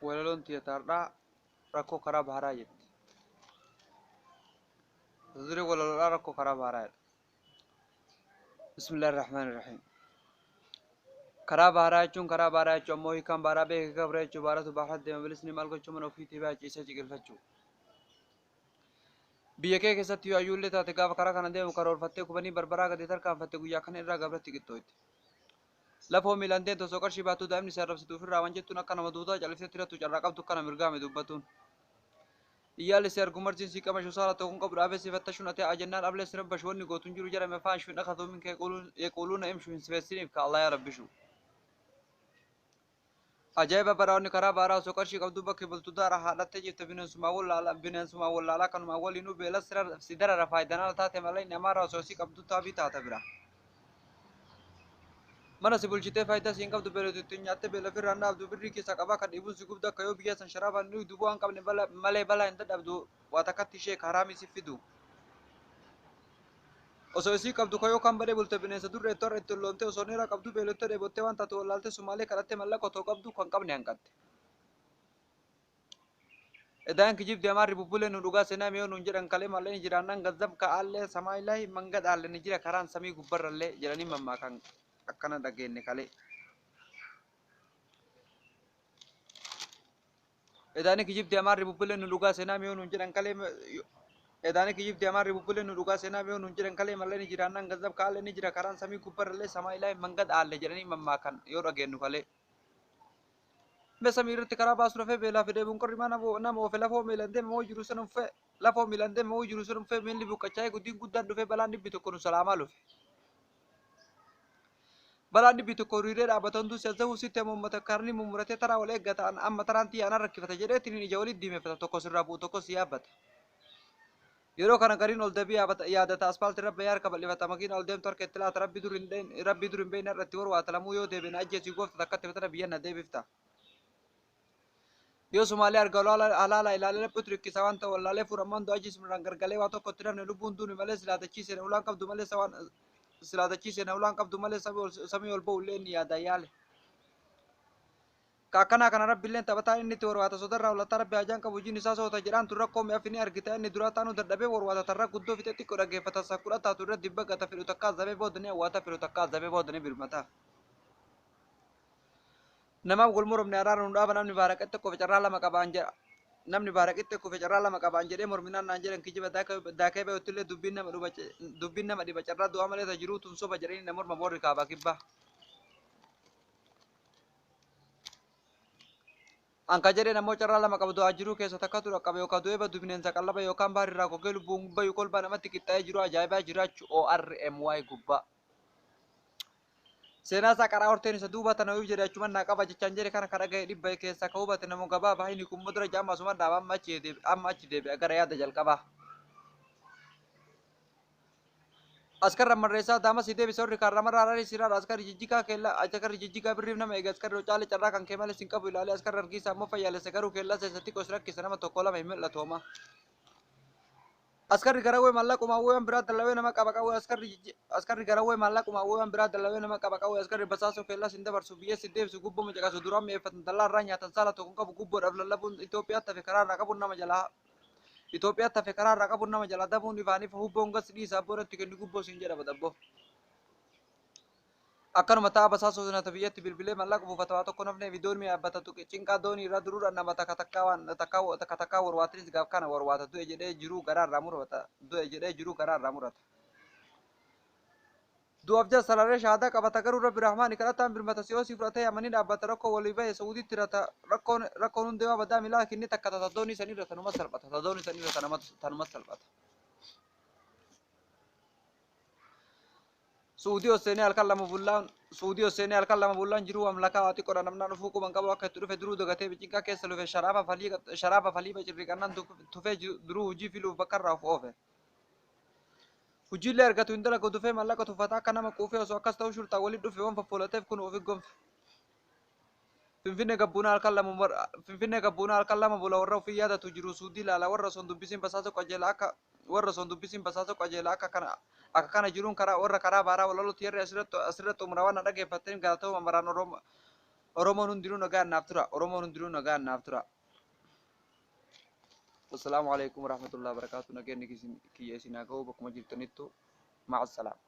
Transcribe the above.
وللون تيتاردا ركو خراب هراجت زري وللون ركو خراب هراجت بسم الله الرحمن الرحيم خراب هراجون خراب هراجون موي كان بارا به كبره جبارة بحد دم بلسني مالك جمن في تبع جيسة جيل فجو بيكه كسات يو أيول لتا تكاف كرا كان دم كرور فتة كبني بربرا كديتر كان فتة كويا كان إرا قبل تيجتويت لفو ميلاندي تو سكر شباتو دائم نسرب ستوفر راونجة تونا كان مدودا جالس ترى تجارة كاب تكان مرجع مدوبتون يالي سير كومرجين سي كما شو صار تكون قبل أبي سيفتشون أتى أجنان قبل سنب بشوني قوتون جرو جرا مفاش فين أخذوا منك يقولون إمشوا من سفسين كالله يا رب شو أجايب براوني كرا بارا سكر شي قبضو بك بلتودا راح لا تجي تبين سما ولا بين سما ولا لا كانوا مولينو بلا سر سيدر رفايدنا تاته ملاي نمارا سوسي قبضو تابي تاته برا mana si bulchite fayda siin qabdu beelotittiin nyaatte beela firraan dhaabdu birrii keessa qabaa kan dhibuun si gubda akka yoo biyya san sharaabaan nuyi dubuu waan qabne malee balaa hin dadhabdu waa takkatti ishee haraamii si fidu osoo isii qabdu kayoo kan badee bulte bineensa durre torre itti olloomte osoo neera qabdu beelotte dheebottee waan taatu wallaalte sumaalee kadhatte mallaqa otoo qabdu kan qabne hanqatte edaan kijib deemaan ribubbulee nu dhugaa seenaa miyoo nuun jedhan kalee malleen jiraannan gazzab ka'aallee samaayilaahi manga dhaalle ni jira karaan samii gubbarrallee jedhanii mammaakan akkana dhageenne kalee edani kijib diamar ribubule nu duga sena mi onun jiran kale edani kijib diamar ribubule nu duga sena mi onun jiran kale malle ni jiran nan gazab kale ni jira karan sami kubbar le sama ilai mangad alle jirani mamma kan yo ragenu kale be sami irti kara basu fe bela fe de bun korri mana bo na mo fe la fo milande mo juru sanum fe la fo milande mo juru sanum fe min libu kachay gudin guddan du fe balandi bitu kono salama lu fe balandi bitu korire dhaabatan du sezzahu sitte mummata karni mummurate tara wal eggata an amma taranti ana rakkifata jedheetin ija walid diimefata tokko sirraa buu tokko siyaabata yeroo kana gariin ol deebii yaadata aspaaltii rabba yaarka bal'ifata makiina ol deemtu harka itti laata rabbi dur hin beekne irratti warwaata lamuu yoo deebiin ajjeesii goofta takkatti fitana biyya na deebifta yoo sumaalee arga halaala ilaalee laphutu rikkisa waan ta'u wallaalee furammaan du'a ajjiisumraan gargalee waa tokko itti dhabne lubbuun duuni malee silaatachiiseen ulaan qabdu malee sawaan silaatachiiseen ulaan qabdu malee samii ol ba'ullee ni yaada yaale kakana kana rabbiilleen taphataa inni itti warwaata sodarraa olataa rabbi hajaan qabu hojiin isaa soota jedhaan turra koomee afini argita inni duraa taanu dadhabee warwaata tarra guddoo fixee xiqqoo dhaggeeffata sakkudha taatu irra dibba gata fedhu takkaa zabee boodanii hawwaata fedhu takkaa zabee boodanii birmataa namaaf golmoromne araara nu dhaaba namni baaraqette qofe carraa lama qabaan jedha namni baaraqette qofe carraa lama qabaan jedhee morminaan naan jedhan kijiba daakee bayottillee dubbiin nama dhiba carraa du'aa malee tajiruu tun soba jedhanii na morma boorri kaabaa kibbaa anka jedhe namoo carraa lama qabdu ajiruu keessa takka tura qabe yookaan du'ee baddu bineensa qallaba yookaan baarirraa kokkee lubbuun bayu kolbaa namatti qixxaa'ee jiru ajaa'ibaa jiraachu ORMY gubbaa. Seenaa isaa karaa horteen isa duuba tana uyuu jedhe achuman naa qaba jechaan jedhe kana kadha ga'ee dhibba keessa ka hubate namoo gabaa baay'ini kun mudura jaama asuma dhaaba amma achi deebi'a gara yaada jalqabaa. askar ramarreessa dama sidee bisorri kan ramarraa sirraa askar jijjigaa keella askar jijjigaa birriif nama eega askar rocaale carraa kan kee malee sin qabu ilaale askar argiisa ammoo fayyaalessa garuu keellaa keessatti qosrakkisa nama tokko lama hin mil'atu homaa. askari garawee mallaquma waan biraa dalawee nama qaba qawwee askari garawee mallaquma waan biraa dalawee nama qaba qawwee askari basaasoo keellaa sin dabarsu biyyee sin deebisu gubboo mucaqasu duraan mi'eeffatan dallaarraa nyaatan saala tokko qabu gubboodhaaf lallabuun Itoophiyaatti hafe karaarraa qabuun nama jalaa Itoophiyaa tafe karaarraa qabuun nama jala dabuun ifaaniif hubboon gas dhiisaa boodatti kennu gubboo siin jedha badabbo. Akkanuma ta'a basaasoo sunata biyyatti bilbilee mallaqa buufata waa tokko nafnee viidoon mi'a abbata tuqe cinqaa doonii irra duruudhaan nama takkaa warwaatinis gaaf kana warwaata du'e jedhee jiruu garaarraa murata. Du'aaf jala sararee shahaadaa qabata garuu rabbi rahmaani kadhataan birmata si'oosii fudhatee amanii dhaabbata rakkoo walii bahe Saawudiitti irrata rakkoon hundeemaa badaa milaa kinni takka tadoonni sanirra tanuma salphata. Suudii Hoseenii halkan lama bullaan jiruu amlakaa waa xiqqoodha namnaan dhufuu quban qabu akka itti dhufe duruu dagatee bicinqaa keessa lufe sharaaba falii bacirriqannaan tufee duruu hojii filuuf bakka irraa of oofe. Hojiilee argatu hin dalagu dhufee mallaqa tuffataa akka nama quufee osoo akkas ta'uu shurtaa waliin dhufe waan foffolateef kun ofi gonfe. Finfinnee gabbuunaa halkan lama bula warra ofii yaadatu jiru suudii ilaala warra son dubbisiin basaasoo qajeelaa akka kana jiruun karaa warra karaa baaraa walalooti yerri asirratti umraa waan dhaggeeffatteen galata'uu maraan Oromoo Oromoon hundinuu nagaan naaf tura. Oromoon hundinuu nagaan naaf tura. Assalaamu alaikum warahmatullahi wabarakatuh. Nageenyi kiyya isin haa ga'u bakkuma jirtanittu. Ma'a salaam.